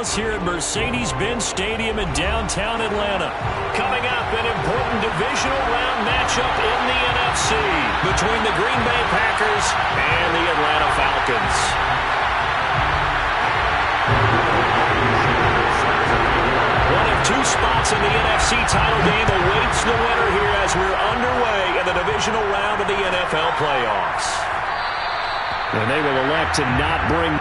house here at Mercedes-Benz Stadium in downtown Atlanta. Coming up, an important divisional round matchup in the NFC between the Green Bay Packers and the Atlanta Falcons. One of two spots in the NFC title game awaits the winner here as we're underway in the divisional round of the NFL playoffs. And they will elect to not bring...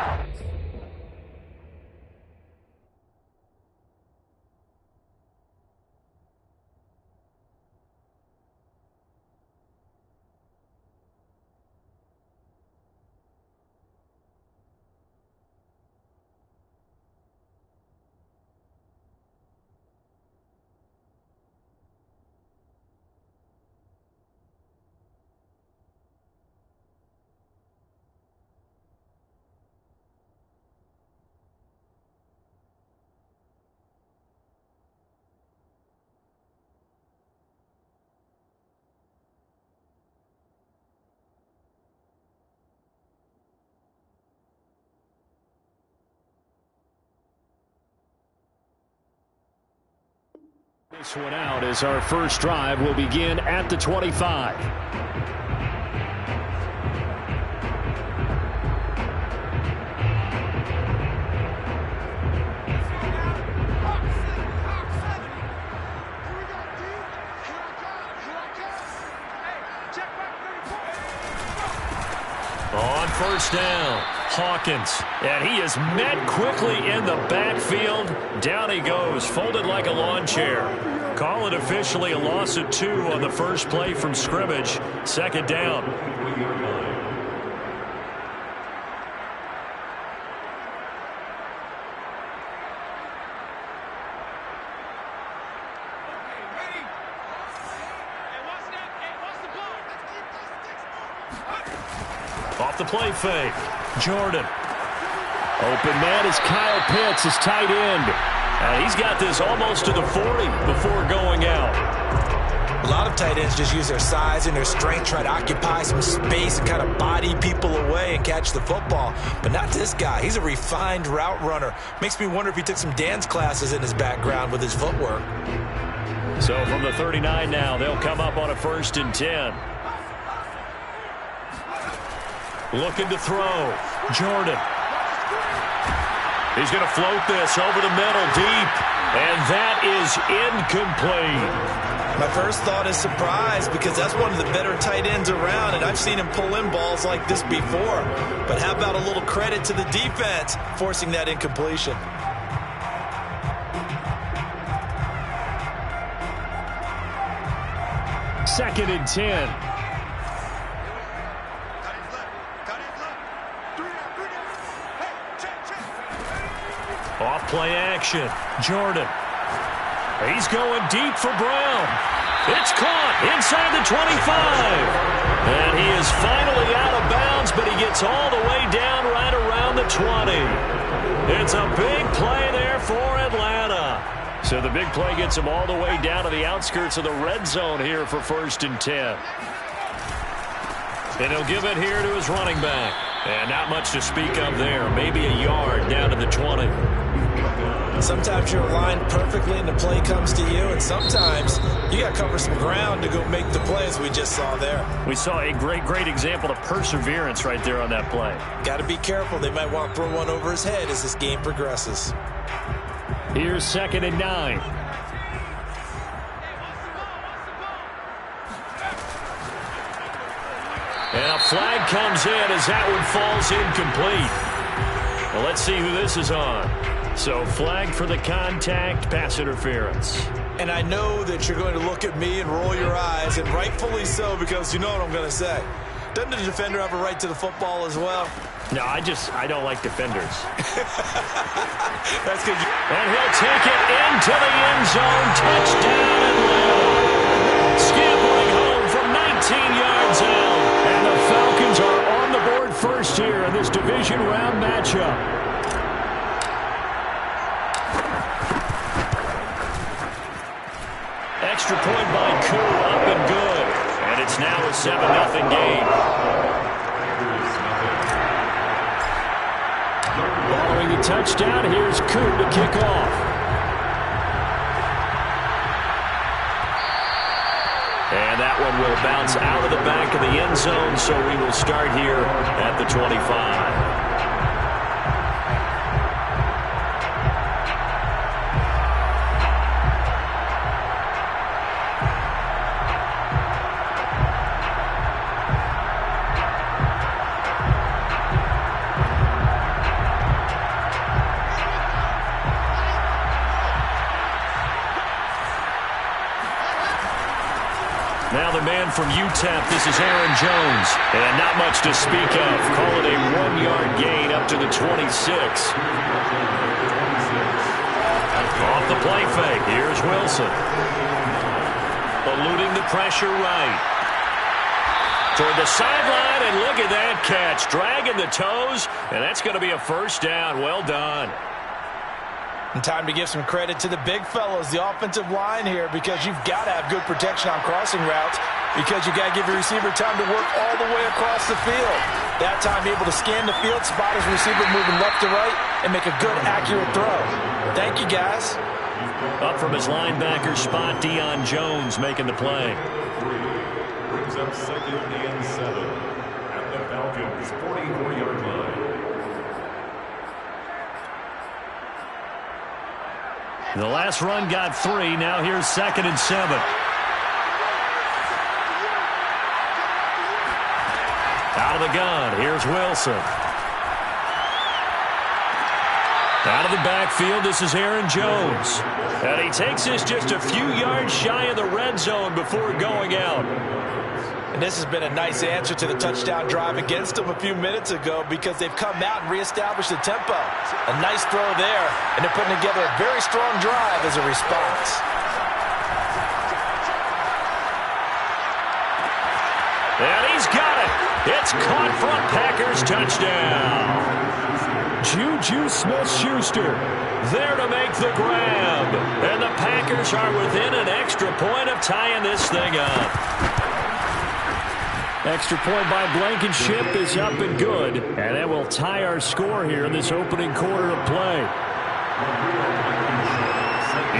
This one out as our first drive will begin at the 25. On first down, Hawkins, and he is met quickly in the backfield. Down he goes, folded like a lawn chair. Call it officially a loss of 2 on the first play from scrimmage. Second down. Off the play fake. Jordan. Open man is Kyle Pitts, his tight end. And he's got this almost to the 40 before going out. A lot of tight ends just use their size and their strength, try to occupy some space and kind of body people away and catch the football. But not this guy. He's a refined route runner. Makes me wonder if he took some dance classes in his background with his footwork. So from the 39 now, they'll come up on a 1st and 10. Looking to throw. Jordan. He's going to float this over the middle deep. And that is incomplete. My first thought is surprise because that's one of the better tight ends around, and I've seen him pull in balls like this before. But how about a little credit to the defense forcing that incompletion? Second and 10. Off play action. Jordan. He's going deep for Brown. It's caught inside the 25. And he is finally out of bounds, but he gets all the way down right around the 20. It's a big play there for Atlanta. So the big play gets him all the way down to the outskirts of the red zone here for 1st and 10. And he'll give it here to his running back. And not much to speak of there. Maybe a yard down to the 20. Sometimes you're aligned perfectly and the play comes to you, and sometimes you got to cover some ground to go make the plays we just saw there. We saw a great example of perseverance right there on that play. Got to be careful. They might want to throw one over his head as this game progresses. Here's 2nd and 9. And a flag comes in as that one falls incomplete. Well, let's see who this is on. So flag for the contact, pass interference. And I know that you're going to look at me and roll your eyes, and rightfully so, because you know what I'm going to say. Doesn't the defender have a right to the football as well? No, I don't like defenders. That's good. And he'll take it into the end zone. Touchdown, Atlanta. Scampering home from 19 yards out. And the Falcons are on the board first here in this division round matchup. Extra point by Koo, up and good. And it's now a 7-0 game. Following the touchdown. Here's Coot to kick off. And that one will bounce out of the back of the end zone, so we will start here at the 25. Now the man from UTEP, this is Aaron Jones. And not much to speak of. Call it a 1-yard gain up to the 26. Off the play fake, here's Wilson. Eluding the pressure right. Toward the sideline, and look at that catch. Dragging the toes, and that's going to be a first down. Well done. And time to give some credit to the big fellows, the offensive line here, because you've got to have good protection on crossing routes, because you've got to give your receiver time to work all the way across the field. That time able to scan the field, spot his receiver moving left to right, and make a good, accurate throw. Thank you, guys. Up from his linebacker spot, Deion Jones making the play. Brings up 2nd and 7 at the Falcons' 44-yard line. The last run got 3. Now here's 2nd and 7. Out of the gun. Here's Wilson. Out of the backfield, this is Aaron Jones. And he takes this just a few yards shy of the red zone before going out. And this has been a nice answer to the touchdown drive against them a few minutes ago, because they've come out and reestablished the tempo. A nice throw there, and they're putting together a very strong drive as a response. And he's got it. It's caught for a Packers touchdown. Juju Smith-Schuster there to make the grab. And the Packers are within an extra point of tying this thing up. Extra point by Blankenship is up and good. And that will tie our score here in this opening quarter of play.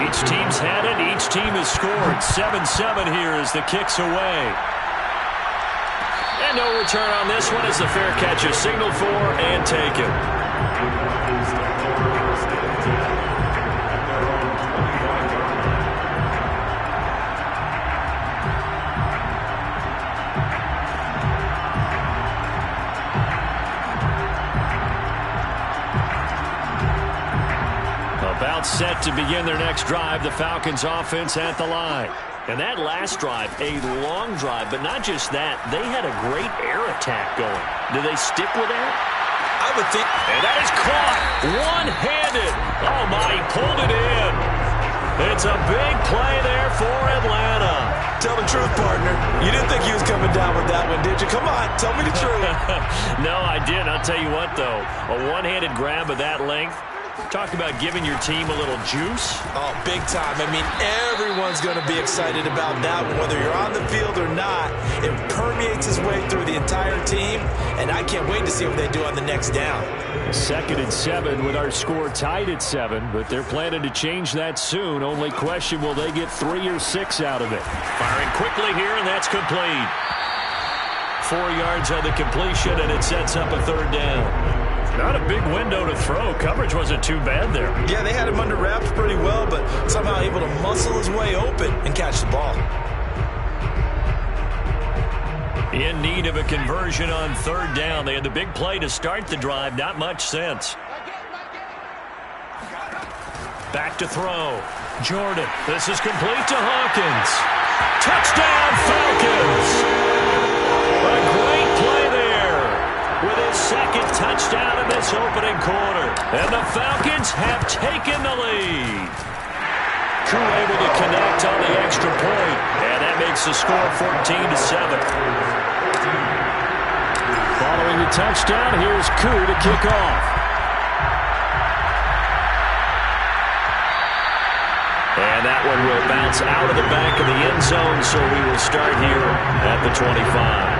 Each team's had it. Each team has scored. 7-7 here as the kick's away. And no return on this one as the fair catch is signaled for and taken. About set to begin their next drive, the Falcons offense at the line. And that last drive, a long drive, but not just that, they had a great air attack going. Do they stick with that? I would think. And that is caught one-handed. Oh, my, he pulled it in. It's a big play there for Atlanta. Tell the truth, partner. You didn't think he was coming down with that one, did you? Come on, tell me the truth. No, I didn't. I'll tell you what, though. A one-handed grab of that length. Talk about giving your team a little juice. Oh, big time. I mean, everyone's going to be excited about that one, whether you're on the field or not. It permeates its way through the entire team, and I can't wait to see what they do on the next down. 2nd and 7 with our score tied at 7, but they're planning to change that soon. Only question, will they get 3 or 6 out of it? Firing quickly here, and that's complete. 4 yards on the completion, and it sets up a 3rd down. Not a big window to throw. Coverage wasn't too bad there. Yeah, they had him under wraps pretty well, but somehow able to muscle his way open and catch the ball. In need of a conversion on 3rd down. They had the big play to start the drive. Not much sense. Back to throw. Jordan. This is complete to Hawkins. Touchdown, Falcons! A great play there with his 2nd touchdown in this opening quarter. And the Falcons have taken the lead. Crew able to connect on the extra point, and that makes the score 14-7. Following the touchdown, here's Koo to kick off. And that one will bounce out of the back of the end zone, so we will start here at the 25.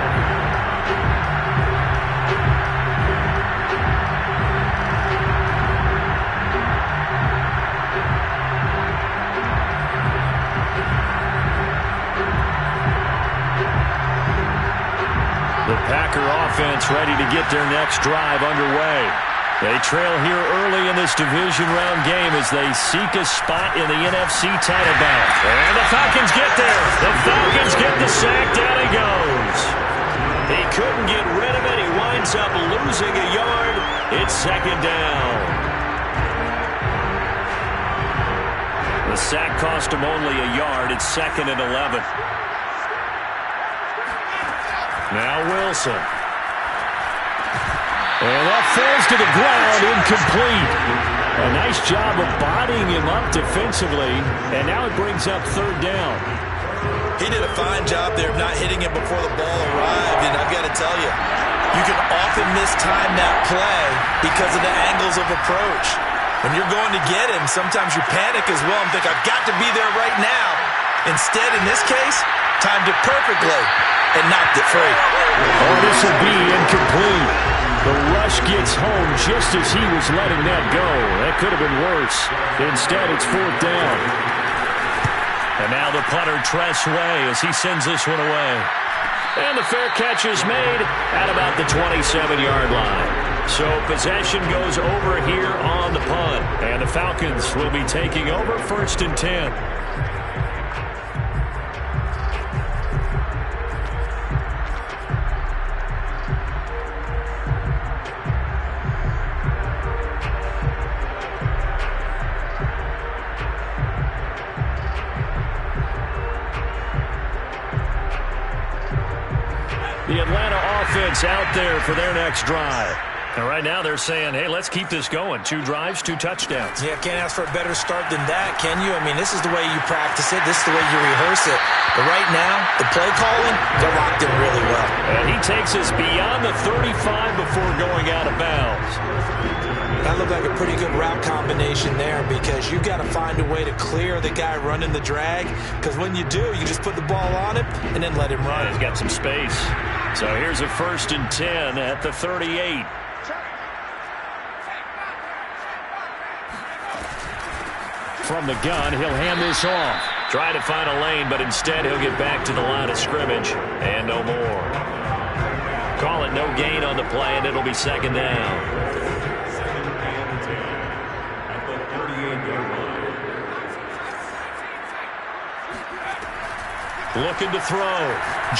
Packer offense ready to get their next drive underway. They trail here early in this division round game as they seek a spot in the NFC title bout. And the Falcons get there. The Falcons get the sack. Down he goes. He couldn't get rid of it. He winds up losing a yard. It's second down. The sack cost him only a yard. It's 2nd and 11. Now Wilson. And that falls to the ground, incomplete. A nice job of bodying him up defensively, and now it brings up 3rd down. He did a fine job there of not hitting him before the ball arrived, and I've got to tell you, you can often mistime that play because of the angles of approach. When you're going to get him, sometimes you panic as well and think, I've got to be there right now. Instead, in this case, timed it perfectly and knocked it free. Oh, this will be incomplete. The rush gets home just as he was letting that go. That could have been worse. Instead, it's 4th down. And now the punter Tress Way as he sends this one away. And the fair catch is made at about the 27-yard line. So possession goes over here on the punt. And the Falcons will be taking over 1st and 10. The Atlanta offense out there for their next drive. And right now they're saying, hey, let's keep this going. 2 drives, 2 touchdowns. Yeah, can't ask for a better start than that, can you? I mean, this is the way you practice it. This is the way you rehearse it. But right now, the play calling, they're locked in really well. And he takes us beyond the 35 before going out of bounds. That looked like a pretty good route combination there because you've got to find a way to clear the guy running the drag. Because when you do, you just put the ball on him and then let him run. He's got some space. So here's a 1st and 10 at the 38. From the gun, he'll hand this off. Try to find a lane, but instead he'll get back to the line of scrimmage. And no more. Call it no gain on the play, and it'll be 2nd down. 2nd and 10 at the 38-yard line. Looking to throw.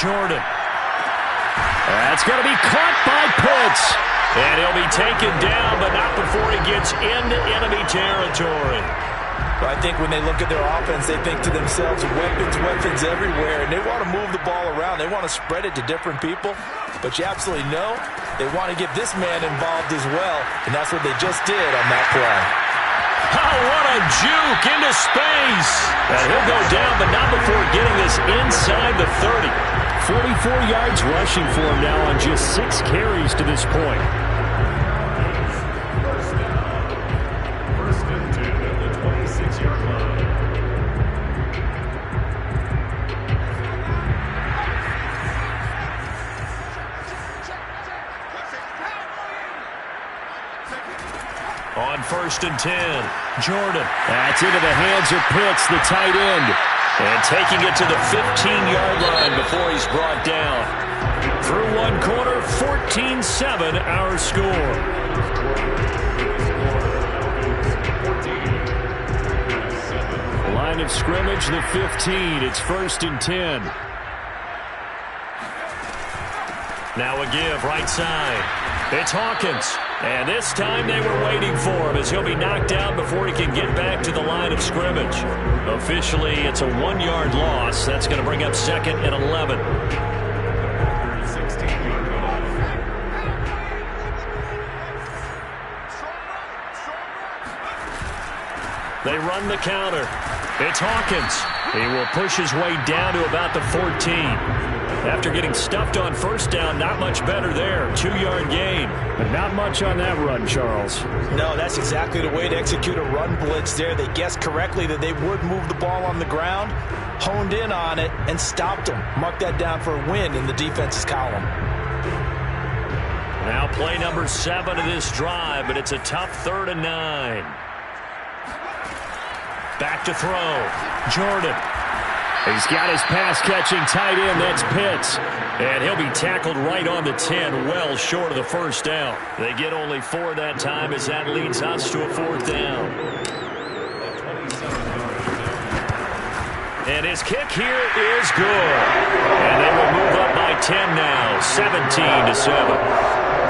Jordan. That's going to be caught by Pitts. And he'll be taken down, but not before he gets into enemy territory. Well, I think when they look at their offense, they think to themselves, weapons everywhere, and they want to move the ball around. They want to spread it to different people, but you absolutely know they want to get this man involved as well, and that's what they just did on that play. Oh, what a juke into space. And he'll go down, but not before getting this inside the 30. 44 yards rushing for him now on just 6 carries to this point. First and 10 at the 26-yard line. On 1st and 10, Jordan. That's into the hands of Pitts, the tight end. And taking it to the 15-yard line before he's brought down. Through one quarter, 14-7 our score. Line of scrimmage, the 15. It's 1st and 10. Now a give, right side. It's Hawkins. And this time they were waiting for him as he'll be knocked down before he can get back to the line of scrimmage. Officially, it's a 1-yard loss. That's going to bring up 2nd and 11. They run the counter. It's Hawkins. He will push his way down to about the 14. After getting stuffed on 1st down, not much better there. 2-yard gain. But not much on that run, Charles. No, that's exactly the way to execute a run blitz there. They guessed correctly that they would move the ball on the ground, honed in on it, and stopped them. Mark that down for a win in the defense's column. Now play number 7 of this drive, but it's a tough 3rd and 9. Back to throw. Jordan. He's got his pass-catching tight end. That's Pitts. And he'll be tackled right on the 10, well short of the first down. They get only 4 that time as that leads us to a 4th down. And his kick here is good. And they will move up by 10 now, 17-7.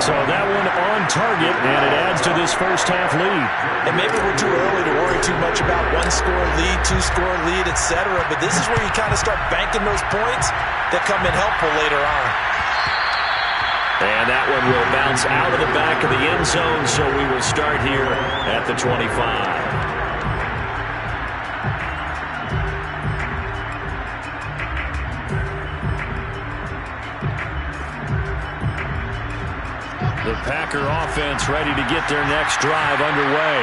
So that one on target, and it adds to this first half lead. And maybe we're too early to worry too much about 1-score lead, 2-score lead, etc. But this is where you kind of start banking those points that come in helpful later on. And that one will bounce out of the back of the end zone, so we will start here at the 25. The Packer offense ready to get their next drive underway.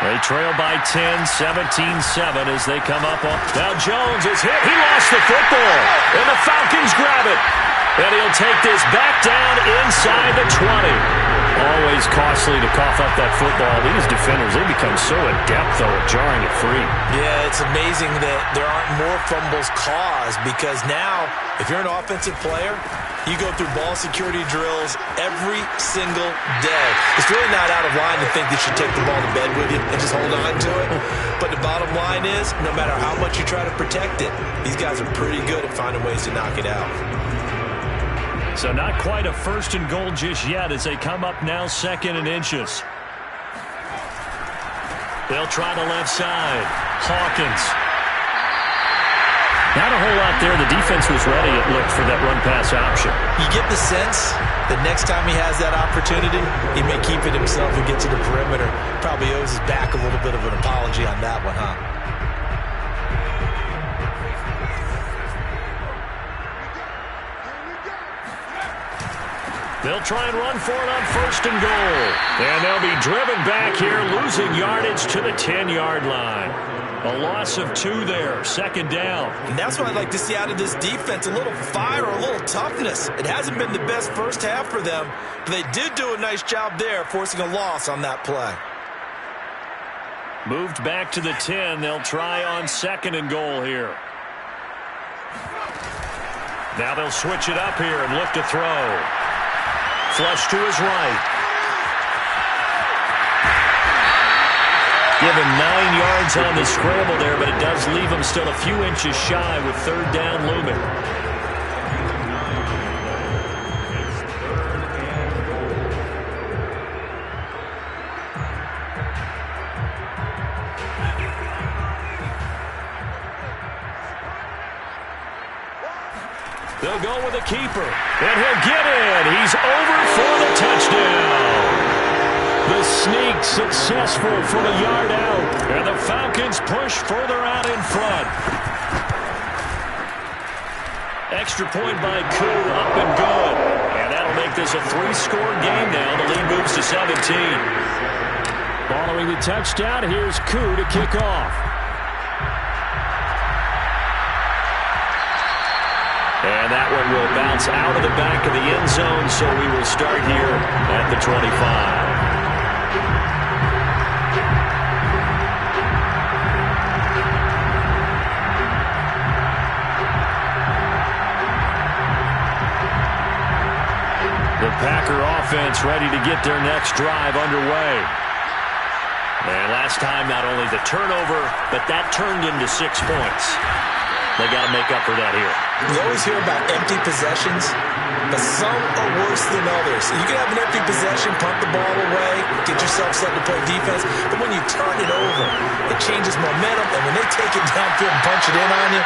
They trail by 10, 17-7 as they come up on. Now Jones is hit. He lost the football. And the Falcons grab it. And he'll take this back down inside the 20. Always costly to cough up that football. These defenders, they become so adept, though, at jarring it free. Yeah, it's amazing that there aren't more fumbles caused because now, if you're an offensive player, you go through ball security drills every single day. It's really not out of line to think that you take the ball to bed with you and just hold on to it. But the bottom line is, no matter how much you try to protect it, these guys are pretty good at finding ways to knock it out. So not quite a 1st and goal just yet as they come up now 2nd and inches. They'll try the left side. Hawkins. Not a whole lot there. The defense was ready, it looked, for that run-pass option. You get the sense that next time he has that opportunity, he may keep it himself and get to the perimeter. Probably owes his back a little bit of an apology on that one, huh? They'll try and run for it on 1st and goal. And they'll be driven back here, losing yardage to the 10-yard line. A loss of 2 there, 2nd down. And that's what I'd like to see out of this defense, a little fire, a little toughness. It hasn't been the best first half for them, but they did do a nice job there, forcing a loss on that play. Moved back to the 10. They'll try on 2nd and goal here. Now they'll switch it up here and look to throw. Flush to his right. Give him 9 yards on the scramble there, but it does leave him still a few inches shy with 3rd down looming. They'll go with the keeper, and he'll get in. He's over for the touchdown. The sneak successful from a yard out, and the Falcons push further out in front. Extra point by Koo, up and good. And that'll make this a 3-score game now. The lead moves to 17. Following the touchdown, here's Koo to kick off. And that one will bounce out of the back of the end zone, so we will start here at the 25. The Packer offense ready to get their next drive underway. And last time, not only the turnover, but that turned into 6 points. They got to make up for that here. You always hear about empty possessions, but some are worse than others. You can have an empty possession, punt the ball away, get yourself set to play defense, but when you turn it over, it changes momentum, and when they take it downfield and punch it in on you,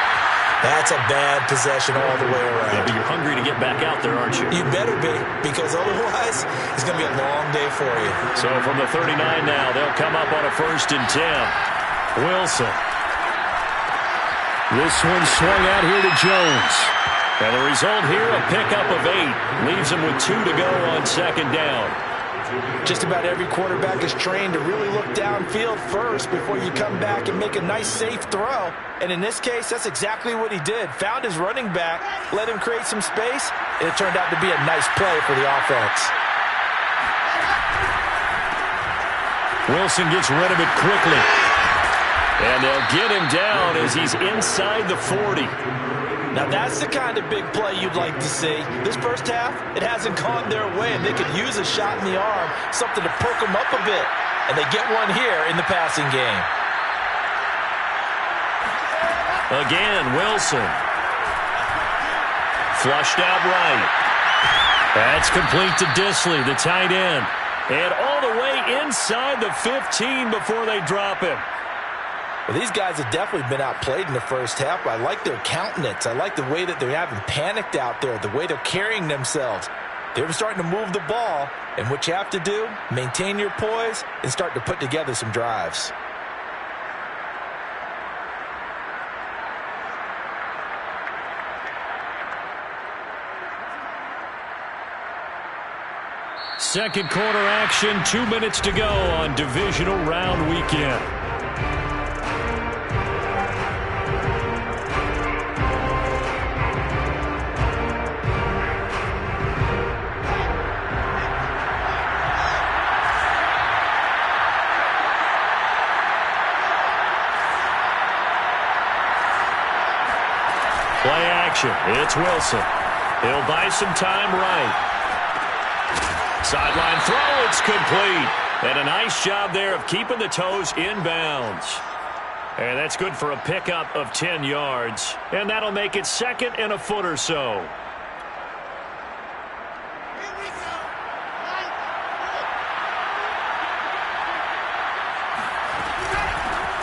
that's a bad possession all the way around. Yeah, but you're hungry to get back out there, aren't you? You better be, because otherwise, it's going to be a long day for you. So from the 39 now, they'll come up on a 1st and 10. Wilson. This one swung out here to Jones. And the result here, a pickup of 8. Leaves him with 2 to go on 2nd down. Just about every quarterback is trained to really look downfield first before you come back and make a nice, safe throw. And in this case, that's exactly what he did. Found his running back, let him create some space, and it turned out to be a nice play for the offense. Wilson gets rid of it quickly. And And they'll get him down as he's inside the 40. Now, that's the kind of big play you'd like to see. This first half, it hasn't gone their way, and they could use a shot in the arm, something to perk them up a bit. And they get one here in the passing game. Again, Wilson. Flushed out right. That's complete to Disley, the tight end. And all the way inside the 15 before they drop him. Well, these guys have definitely been outplayed in the first half. I like their countenance. I like the way that they haven't panicked out there, the way they're carrying themselves. They're starting to move the ball, and what you have to do, maintain your poise and start to put together some drives. Second quarter action, 2 minutes to go on divisional round weekend. Play action. It's Wilson. He'll buy some time right. Sideline throw. It's complete. And a nice job there of keeping the toes in bounds. And that's good for a pickup of 10 yards. And that'll make it second and a foot or so.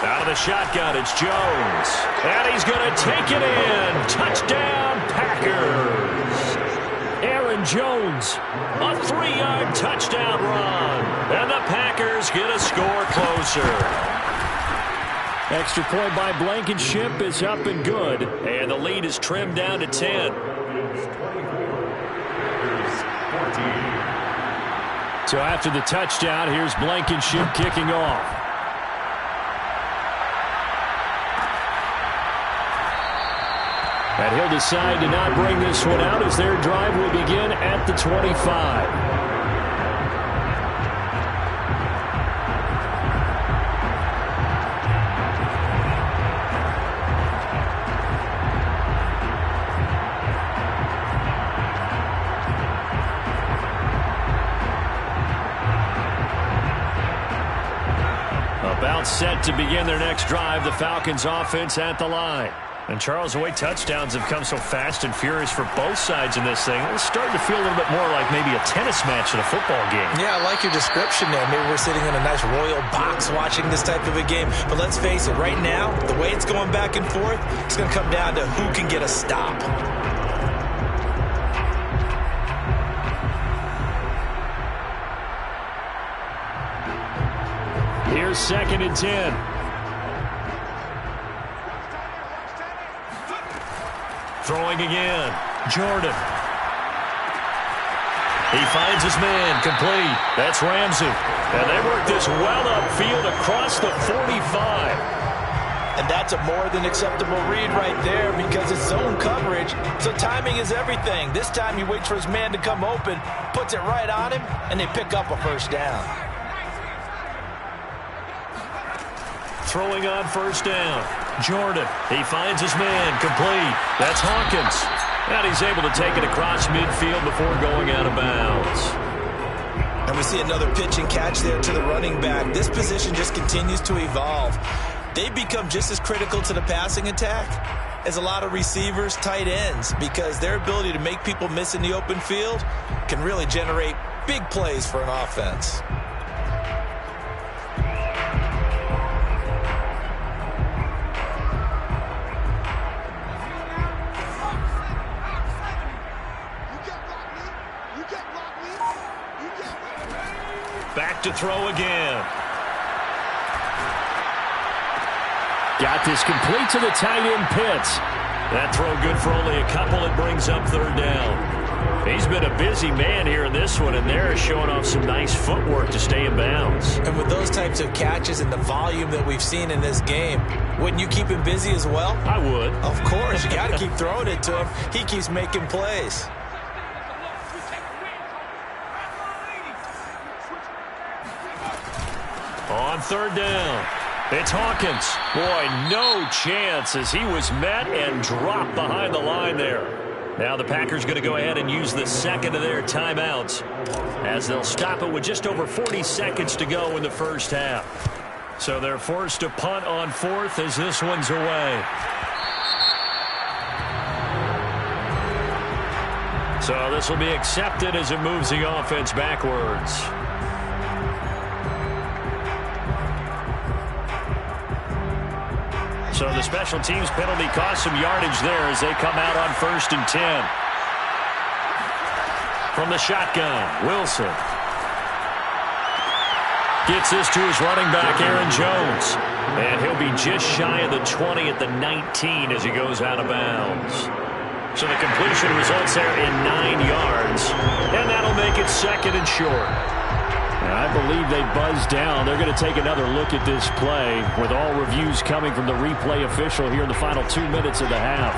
Out of the shotgun, it's Jones. And he's going to take it in. Touchdown, Packers. Aaron Jones, a 3-yard touchdown run. And the Packers get a score closer. Extra point by Blankenship is up and good. And the lead is trimmed down to 10. So after the touchdown, here's Blankenship kicking off. And he'll decide to not bring this one out as their drive will begin at the 25. About set to begin their next drive, the Falcons offense at the line. And, Charles, the way touchdowns have come so fast and furious for both sides in this thing, it's starting to feel a little bit more like maybe a tennis match in a football game. Yeah, I like your description there. Maybe we're sitting in a nice royal box watching this type of a game. But let's face it, right now, the way it's going back and forth, it's going to come down to who can get a stop. Here's 2nd and 10. Throwing again. Jordan. He finds his man. Complete. That's Ramsey. And they work this well upfield across the 45. And that's a more than acceptable read right there because it's zone coverage. So timing is everything. This time he waits for his man to come open, puts it right on him, and they pick up a first down. Throwing on first down. Jordan. He finds his man. Complete. That's Hawkins. And he's able to take it across midfield before going out of bounds. And we see another pitch and catch there to the running back. This position just continues to evolve. They become just as critical to the passing attack as a lot of receivers, tight ends, because their ability to make people miss in the open field can really generate big plays for an offense. Back to throw again. Got this complete to the tight end Pitts. That throw good for only a couple. It brings up third down. He's been a busy man here in this one, and they're showing off some nice footwork to stay in bounds. And with those types of catches and the volume that we've seen in this game, wouldn't you keep him busy as well? I would. Of course. You got to keep throwing it to him. He keeps making plays. On third down. It's Hawkins. Boy, no chance as he was met and dropped behind the line there. Now the Packers going to go ahead and use the second of their timeouts as they'll stop it with just over 40 seconds to go in the first half. So they're forced to punt on fourth as this one's away. So this will be accepted as it moves the offense backwards. So the special teams penalty cost some yardage there as they come out on 1st and 10. From the shotgun, Wilson. Gets this to his running back, Aaron Jones. And he'll be just shy of the 20 at the 19 as he goes out of bounds. So the completion results there in 9 yards. And that'll make it 2nd and short. I believe they buzzed down. They're going to take another look at this play with all reviews coming from the replay official here in the final 2 minutes of the half.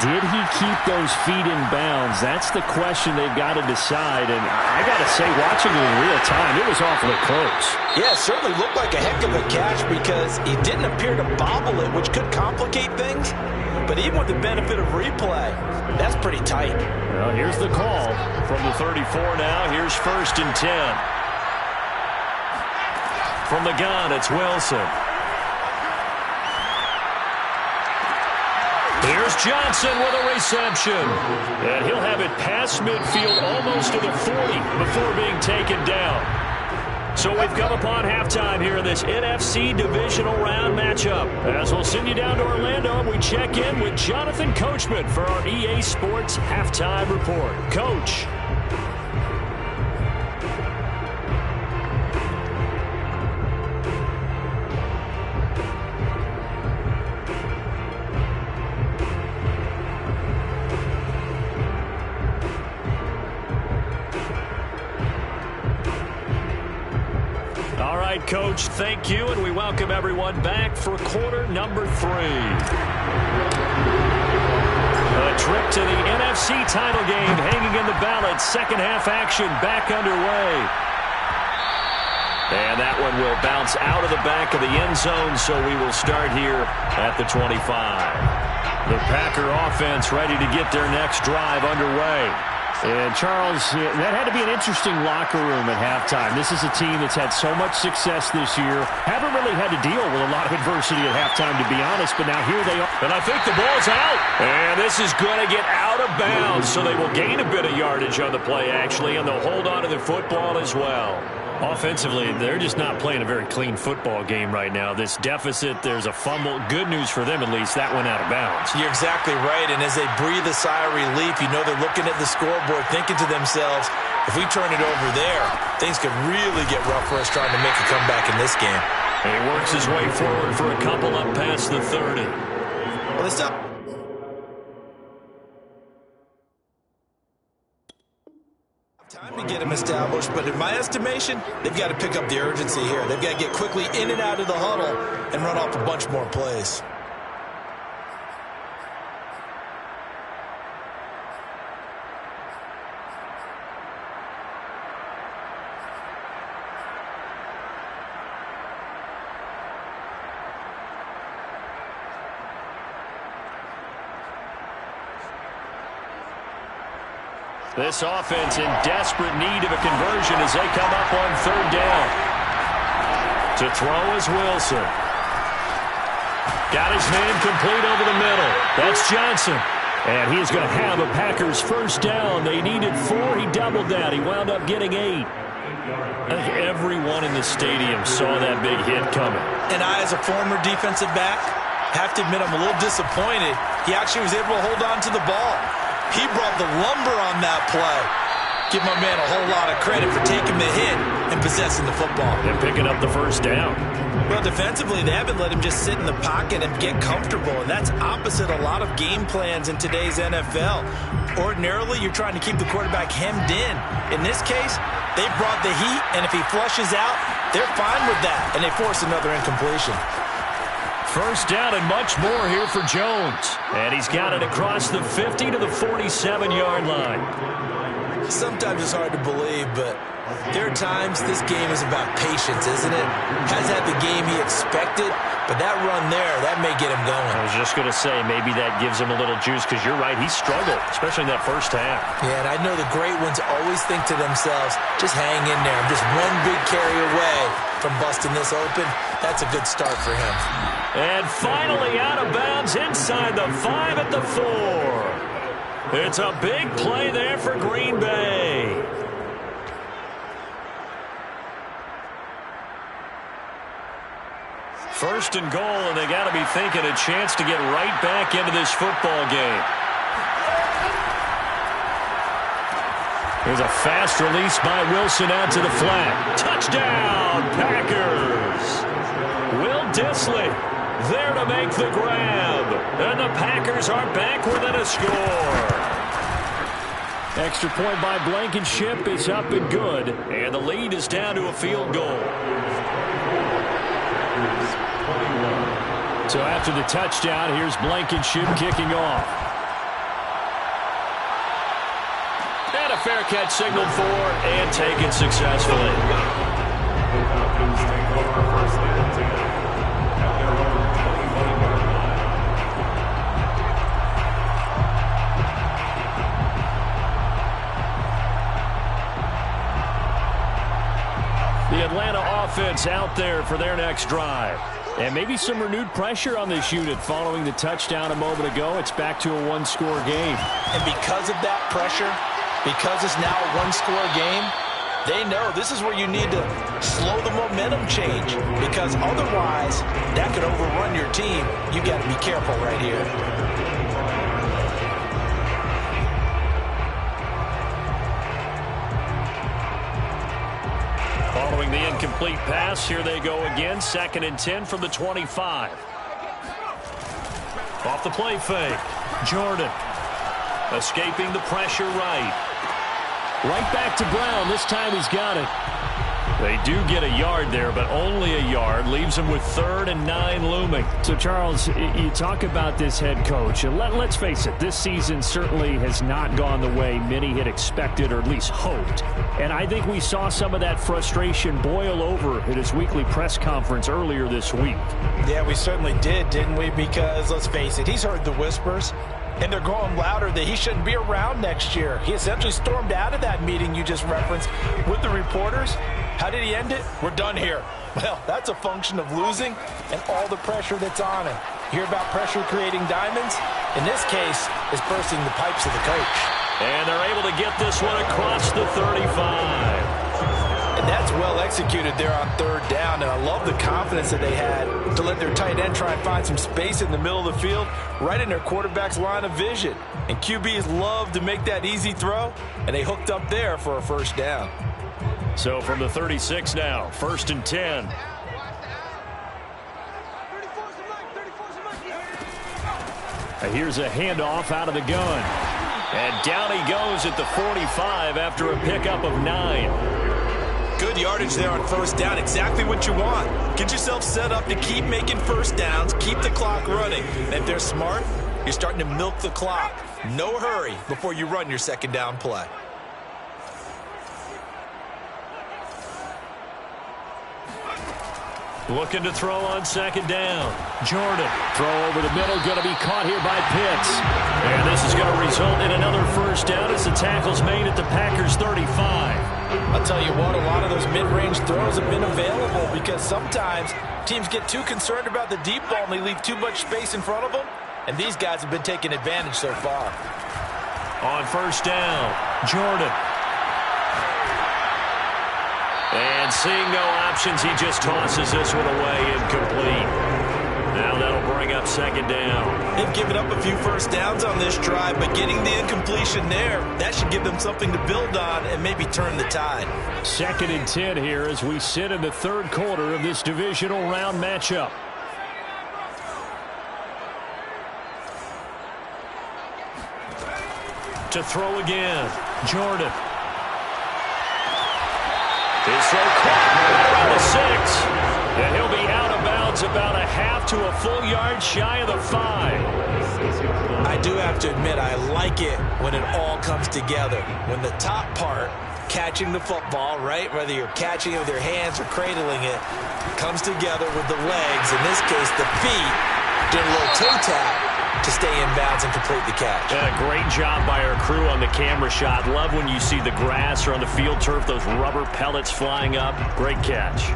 Did he keep those feet in bounds? That's the question they've got to decide. And I got to say, watching it in real time, it was awfully close. Yeah, it certainly looked like a heck of a catch because he didn't appear to bobble it, which could complicate things. But even with the benefit of replay, that's pretty tight. Well, here's the call from the 34 now. Here's 1st and 10. From the gun, it's Wilson. Here's Johnson with a reception. And he'll have it past midfield almost to the 40 before being taken down. So we've come upon halftime here in this NFC divisional round matchup. As we'll send you down to Orlando, and we check in with Jonathan Coachman for our EA Sports Halftime Report. Coach. Coach, thank you, and we welcome everyone back for quarter number 3. A trip to the NFC title game hanging in the balance. Second half action back underway. And that one will bounce out of the back of the end zone, so we will start here at the 25. The Packer offense ready to get their next drive underway. And, Charles, that had to be an interesting locker room at halftime. This is a team that's had so much success this year. Haven't really had to deal with a lot of adversity at halftime, to be honest, but now here they are. And I think the ball's out. And this is going to get out of bounds, so they will gain a bit of yardage on the play, actually, and they'll hold on to the football as well. Offensively, they're just not playing a very clean football game right now. This deficit, there's a fumble. Good news for them, at least. That went out of bounds. You're exactly right, and as they breathe a sigh of relief, you know they're looking at the scoreboard, thinking to themselves, if we turn it over there, things could really get rough for us trying to make a comeback in this game. And he works his way forward for a couple up past the 30. Well, it's up. Time to get them established, but in my estimation, they've got to pick up the urgency here. They've got to get quickly in and out of the huddle and run off a bunch more plays. This offense in desperate need of a conversion as they come up on 3rd down. To throw is Wilson. Got his man complete over the middle. That's Johnson. And he is going to have a Packers first down. They needed 4. He doubled that. He wound up getting 8. I think everyone in the stadium saw that big hit coming. And I, as a former defensive back, have to admit I'm a little disappointed. He actually was able to hold on to the ball. He brought the lumber on that play. Give my man a whole lot of credit for taking the hit and possessing the football. And picking up the first down. Well, defensively, they haven't let him just sit in the pocket and get comfortable, and that's opposite a lot of game plans in today's NFL. Ordinarily, you're trying to keep the quarterback hemmed in. In this case, they brought the heat, and if he flushes out, they're fine with that, and they force another incompletion. First down and much more here for Jones. And he's got it across the 50 to the 47-yard line. Sometimes it's hard to believe, but there are times this game is about patience, isn't it? Hasn't had the game he expected, but that run there, that may get him going. I was just going to say, maybe that gives him a little juice, because you're right, he struggled, especially in that first half. Yeah, and I know the great ones always think to themselves, just hang in there. I'm just one big carry away from busting this open. That's a good start for him. And finally out of bounds inside the 5 at the 4. It's a big play there for Green Bay. First and goal, and they got to be thinking a chance to get right back into this football game. Here's a fast release by Wilson out to the flat. Touchdown, Packers. Will Dissly there to make the grab. And the Packers are back within a score. Extra point by Blankenship is up and good. And the lead is down to a field goal. So after the touchdown, here's Blankenship kicking off. And a fair catch signaled for and taken successfully. The Falcons take over first and 10 at their own 21-yard line. The Atlanta offense out there for their next drive. And maybe some renewed pressure on this unit following the touchdown a moment ago. It's back to a one-score game. And because of that pressure, because it's now a one-score game, they know this is where you need to slow the momentum change, because otherwise that could overrun your team. You got to be careful right here. Following the incomplete pass, here they go again. 2nd and 10 from the 25. Off the play fake. Jordan escaping the pressure right. Right back to Brown. This time he's got it. They do get a yard there, but only a yard. Leaves them with 3rd and 9 looming. So, Charles, you talk about this head coach. Let's face it, this season certainly has not gone the way many had expected or at least hoped. And I think we saw some of that frustration boil over at his weekly press conference earlier this week. Yeah, we certainly did, didn't we? Because, let's face it, he's heard the whispers, and they're growing louder that he shouldn't be around next year. He essentially stormed out of that meeting you just referenced with the reporters. How did he end it? We're done here. Well, that's a function of losing and all the pressure that's on him. You hear about pressure creating diamonds? In this case, it's bursting the pipes of the coach. And they're able to get this one across the 35. And that's well executed there on 3rd down, and I love the confidence that they had to let their tight end try and find some space in the middle of the field, right in their quarterback's line of vision. And QBs love to make that easy throw, and they hooked up there for a 1st down. So from the 36 now, 1st and 10. Here's a handoff out of the gun. And down he goes at the 45 after a pickup of 9. Good yardage there on 1st down. Exactly what you want. Get yourself set up to keep making 1st downs, keep the clock running. And if they're smart, you're starting to milk the clock. No hurry before you run your 2nd down play. Looking to throw on 2nd down. Jordan. Throw over the middle. Going to be caught here by Pitts. And this is going to result in another 1st down as the tackle's made at the Packers' 35. I'll tell you what, a lot of those mid-range throws have been available because sometimes teams get too concerned about the deep ball and they leave too much space in front of them. And these guys have been taking advantage so far. On 1st down, Jordan. And seeing no options, he just tosses this one away incomplete. Now that'll bring up 2nd down. They've given up a few 1st downs on this drive, but getting the incompletion there, that should give them something to build on and maybe turn the tide. 2nd and 10 here as we sit in the 3rd quarter of this divisional round matchup. To throw again, Jordan. His throw caught around the 6. And he'll be out of bounds about a half to a full yard shy of the 5. I do have to admit, I like it when it all comes together. When the top part, catching the football, right, whether you're catching it with your hands or cradling it, comes together with the legs. In this case, the feet, doing a little toe tap to stay in bounds and complete the catch. Yeah, great job by our crew on the camera shot. Love when you see the grass or on the field turf, those rubber pellets flying up. Great catch.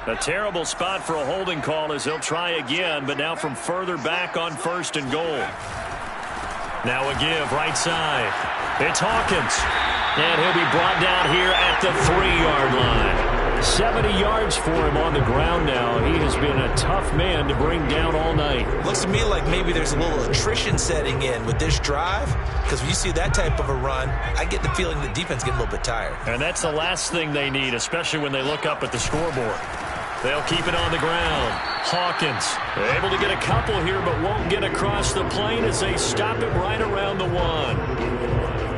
A terrible spot for a holding call as he'll try again, but now from further back on 1st and goal. Now a give right side. It's Hawkins. And he'll be brought down here at the 3-yard line. 70 yards for him on the ground now. He has been a tough man to bring down all night. Looks to me like maybe there's a little attrition setting in with this drive, because when you see that type of a run, I get the feeling the defense getting a little bit tired. And that's the last thing they need, especially when they look up at the scoreboard. They'll keep it on the ground. Hawkins able to get a couple here, but won't get across the plane as they stop it right around the 1.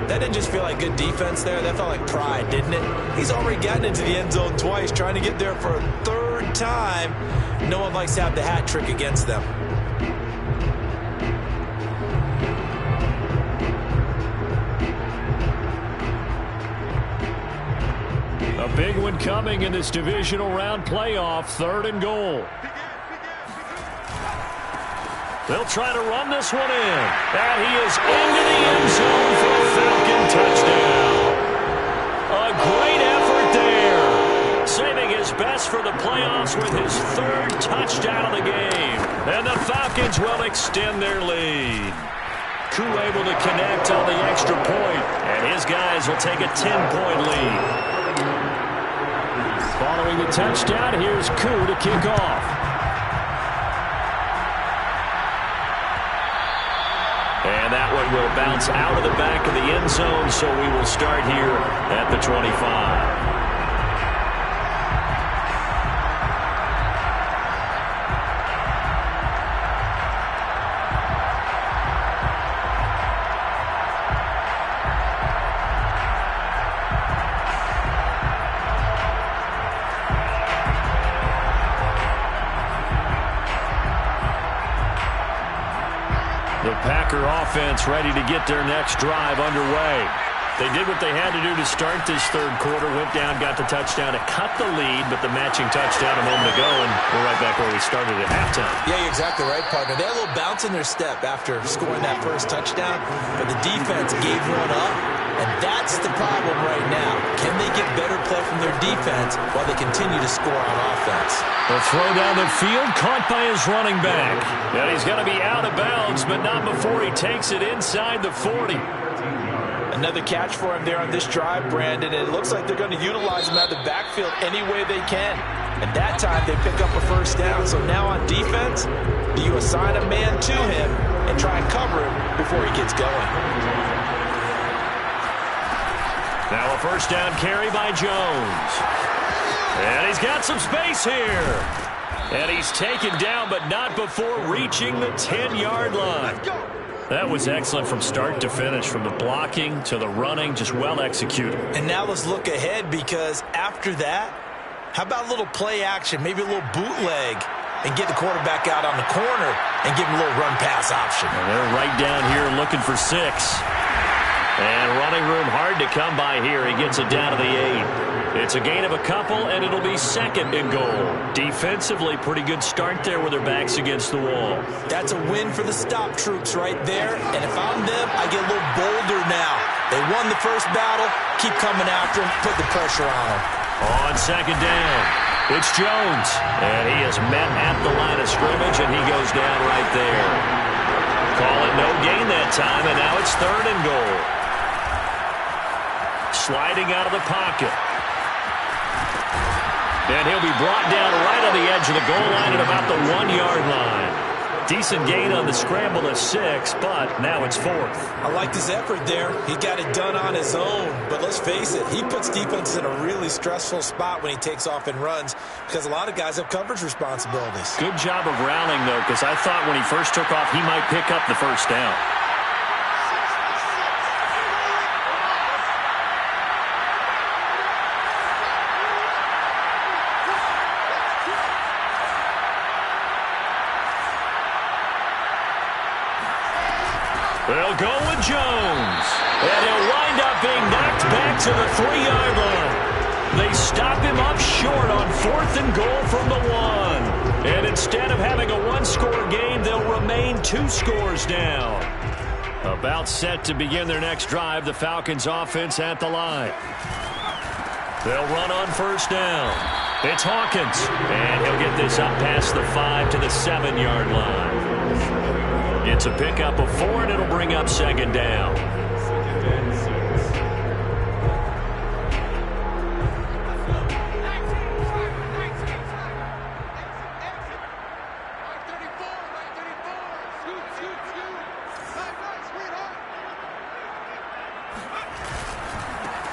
That didn't just feel like good defense there. That felt like pride, didn't it? He's already gotten into the end zone twice, trying to get there for a 3rd time. No one likes to have the hat trick against them. A big one coming in this divisional round playoff. 3rd and goal. They'll try to run this one in. And he is into the end zone for a Falcon touchdown. A great effort there. Saving his best for the playoffs with his 3rd touchdown of the game. And the Falcons will extend their lead. Koo able to connect on the extra point. And his guys will take a 10-point lead. Following the touchdown, here's Koo to kick off. And that one will bounce out of the back of the end zone, so we will start here at the 25. The Packer offense ready to get their next drive underway. They did what they had to do to start this 3rd quarter. Went down, got the touchdown to cut the lead, but the matching touchdown a moment ago, and we're right back where we started at halftime. Yeah, you're exactly right, partner. They had a little bounce in their step after scoring that first touchdown, but the defense gave one up, and that's the problem right now. Can they get better play from their defense while they continue to score on offense? The throw down the field, caught by his running back. And he's going to be out of bounds, but not before he takes it inside the 40. Another catch for him there on this drive, Brandon. And it looks like they're going to utilize him out of the backfield any way they can. And that time they pick up a 1st down. So now on defense, do you assign a man to him and try and cover him before he gets going? Now a 1st down carry by Jones. And he's got some space here. And he's taken down, but not before reaching the 10-yard line. That was excellent from start to finish, from the blocking to the running, just well executed. And now let's look ahead, because after that, how about a little play action, maybe a little bootleg, and get the quarterback out on the corner and give him a little run-pass option. And they're right down here looking for 6. And running room hard to come by here. He gets it down to the 8. It's a gain of a couple, and it'll be 2nd and goal. Defensively, pretty good start there with their backs against the wall. That's a win for the stop troops right there. And if I'm them, I get a little bolder now. They won the first battle. Keep coming after them. Put the pressure on them. On 2nd down, it's Jones. And he is met at the line of scrimmage, and he goes down right there. Call it no gain that time, and now it's 3rd and goal. Sliding out of the pocket. And he'll be brought down right on the edge of the goal line at about the 1-yard line. Decent gain on the scramble of 6, but now it's 4th. I liked his effort there. He got it done on his own. But let's face it, he puts defenses in a really stressful spot when he takes off and runs, because a lot of guys have coverage responsibilities. Good job of rallying, though, because I thought when he first took off, he might pick up the 1st down. Jones. And he'll wind up being knocked back to the 3-yard line. They stop him up short on 4th and goal from the 1. And instead of having a one-score game, they'll remain 2 scores down. About set to begin their next drive, the Falcons offense at the line. They'll run on 1st down. It's Hawkins, and he'll get this up past the 5 to the 7-yard line. It's a pickup of 4, and it'll bring up 2nd down.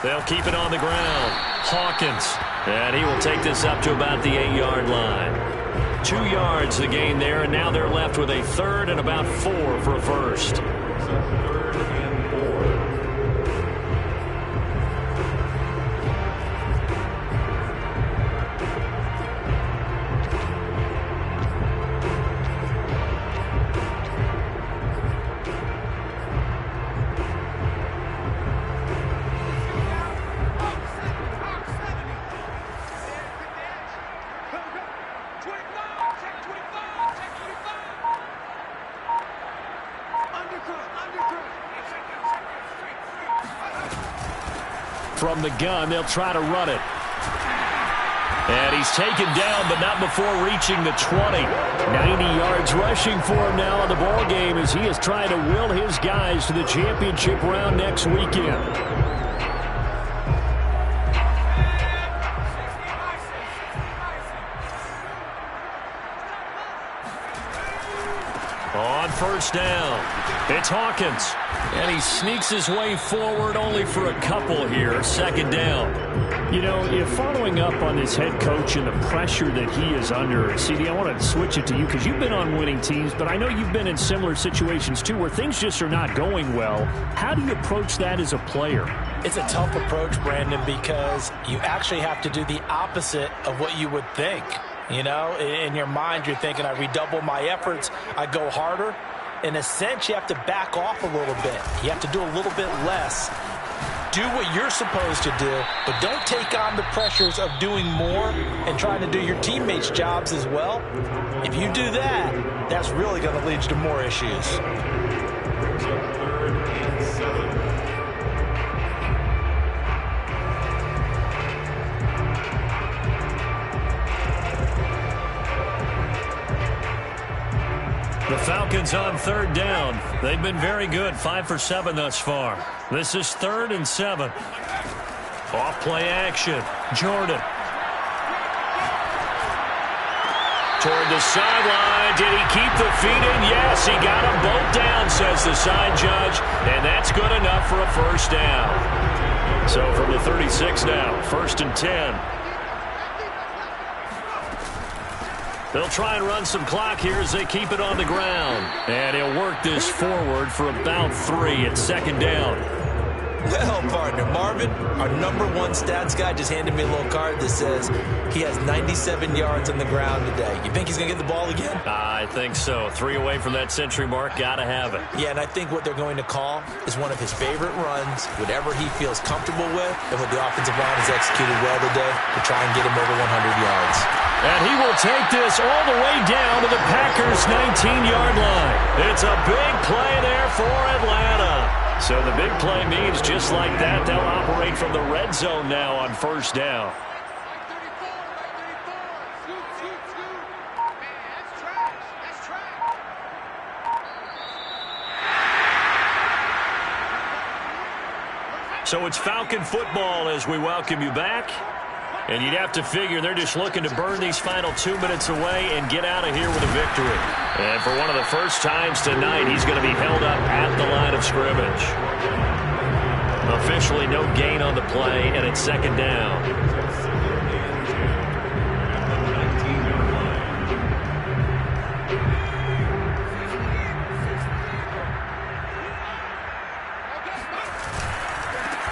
They'll keep it on the ground. Hawkins. And he will take this up to about the 8-yard line. 2 yards the gain there, and now they're left with a 3rd and about 4 for a first. 3rd and 4. From the gun, they'll try to run it. And he's taken down, but not before reaching the 20. 90 yards rushing for him now in the ball game as he is trying to will his guys to the championship round next weekend. On 1st down, it's Hawkins. And he sneaks his way forward only for a couple here. 2nd down. You know, if following up on this head coach and the pressure that he is under, CD, I want to switch it to you because you've been on winning teams, but I know you've been in similar situations too where things just are not going well. How do you approach that as a player? It's a tough approach, Brandon, because you actually have to do the opposite of what you would think. You know, in your mind, you're thinking, I redouble my efforts, I go harder. In a sense, you have to back off a little bit. You have to do a little bit less. Do what you're supposed to do, but don't take on the pressures of doing more and trying to do your teammates' jobs as well. If you do that, that's really going to lead to more issues. 3rd and 7. The Falcons on 3rd down. They've been very good, 5 for 7 thus far. This is 3rd and 7. Off play action. Jordan. Toward the sideline. Did he keep the feet in? Yes, he got them both down, says the side judge. And that's good enough for a 1st down. So from the 36 now, 1st and 10. They'll try and run some clock here as they keep it on the ground. And he'll work this forward for about 3 at 2nd down. Well, partner, Marvin, our #1 stats guy just handed me a little card that says he has 97 yards on the ground today. You think he's going to get the ball again? I think so. 3 away from that century mark. Got to have it. Yeah, and I think what they're going to call is one of his favorite runs, whatever he feels comfortable with, and what the offensive line has executed well today to try and get him over 100 yards. And he will take this all the way down to the Packers' 19-yard line. It's a big play there for Atlanta. So the big play means just like that, they'll operate from the red zone now on 1st down. So it's Falcon football as we welcome you back. And you'd have to figure they're just looking to burn these final 2 minutes away and get out of here with a victory. And for one of the first times tonight, he's going to be held up at the line of scrimmage. Officially no gain on the play, and it's 2nd down.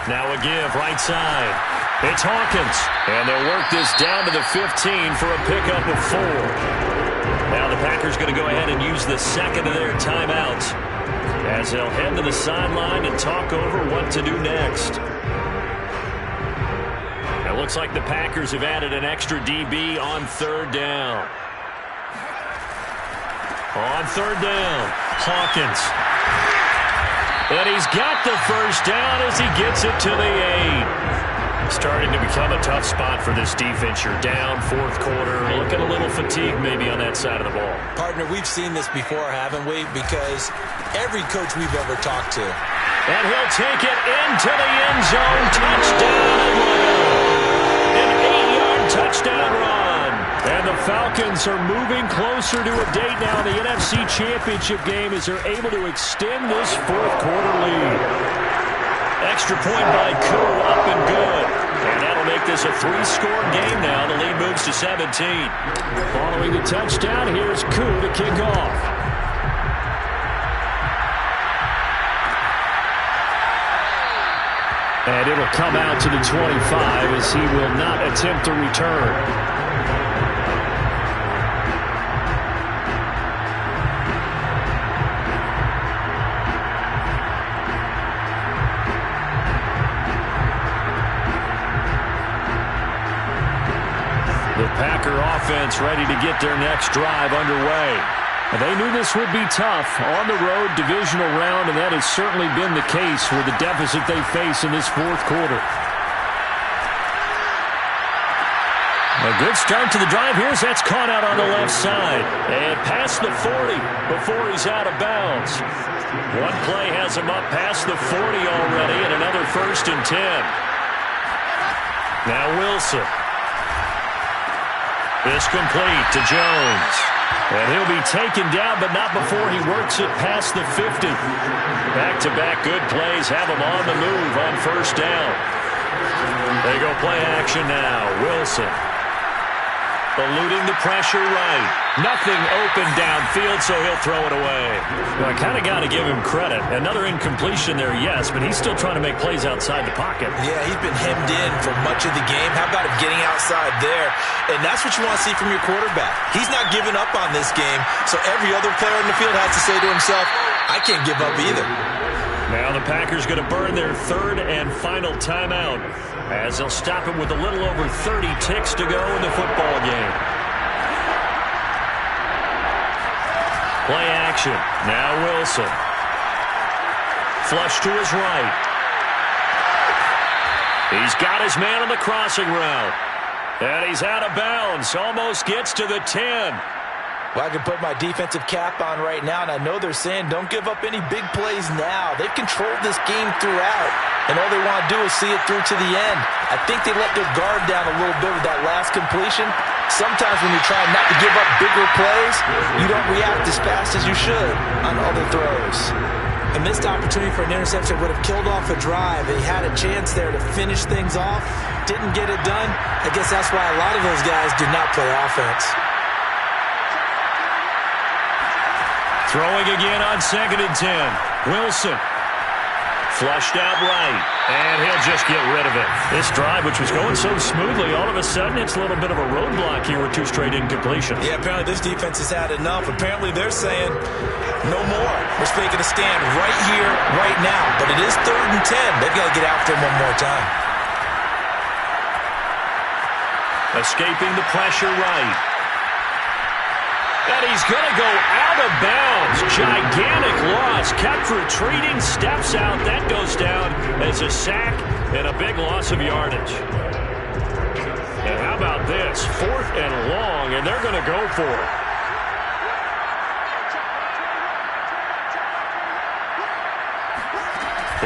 Now a give right side. It's Hawkins, and they'll work this down to the 15 for a pickup of 4. Now the Packers going to go ahead and use the second of their timeouts. as they'll head to the sideline and talk over what to do next. It looks like the Packers have added an extra DB on third down. On third down, Hawkins. And he's got the first down as he gets it to the 8. Starting to become a tough spot for this defense. You're down fourth quarter, looking a little fatigued maybe on that side of the ball. Partner, we've seen this before, haven't we? Because every coach we've ever talked to. And he'll take it into the end zone. Touchdown, Atlanta. An 8-yard touchdown run. And the Falcons are moving closer to a date now in the NFC Championship game as they're able to extend this fourth quarter lead. Extra point by Koo, up and good. And that'll make this a 3-score game now. The lead moves to 17. Following the touchdown, here's Koo to kick off. And it'll come out to the 25 as he will not attempt to return. The Packer offense ready to get their next drive underway. They knew this would be tough on the road divisional round, and that has certainly been the case with the deficit they face in this fourth quarter. A good start to the drive here as that's caught out on the left side. And past the 40 before he's out of bounds. One play has him up past the 40 already, and another 1st and 10. Now Wilson. This complete to Jones. And he'll be taken down, but not before he works it past the 50. Back-to-back good plays have him on the move on first down. They go play action now. Wilson. Eluding the pressure right. Nothing open downfield, so he'll throw it away. Well, I kind of got to give him credit. Another incompletion there, yes, but he's still trying to make plays outside the pocket. Yeah, he's been hemmed in for much of the game. How about him getting outside there? And that's what you want to see from your quarterback. He's not giving up on this game, so every other player in the field has to say to himself, I can't give up either. Now the Packers going to burn their third and final timeout as they'll stop him with a little over 30 ticks to go in the football game. Play action. Now Wilson. Flush to his right. He's got his man on the crossing route. And he's out of bounds. Almost gets to the 10. Well, I can put my defensive cap on right now, and I know they're saying don't give up any big plays now. They've controlled this game throughout, and all they want to do is see it through to the end. I think they let their guard down a little bit with that last completion. Sometimes when you're trying not to give up bigger plays, you don't react as fast as you should on other throws. A missed opportunity for an interception would have killed off a drive. They had a chance there to finish things off, didn't get it done. I guess that's why a lot of those guys do not play offense. Throwing again on 2nd and 10. Wilson. Flushed out right. And he'll just get rid of it. This drive, which was going so smoothly, all of a sudden it's a little bit of a roadblock here with 2 straight incompletions. Yeah, apparently this defense has had enough. Apparently they're saying no more. We're making a stand right here, right now. But it is 3rd and 10. They've got to get after him one more time. Escaping the pressure right. And he's going to go out of bounds. Gigantic loss. Kept retreating. Steps out. That goes down as a sack and a big loss of yardage. And how about this? 4th and long, and they're going to go for it.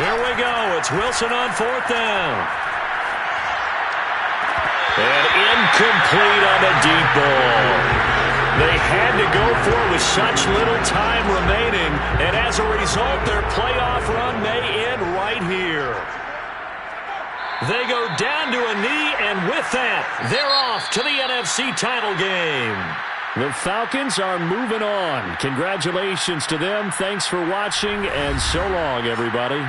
Here we go. It's Wilson on 4th down. And incomplete on the deep ball. They had to go for it with such little time remaining, and as a result, their playoff run may end right here. They go down to a knee, and with that, they're off to the NFC title game. The Falcons are moving on. Congratulations to them. Thanks for watching, and so long, everybody.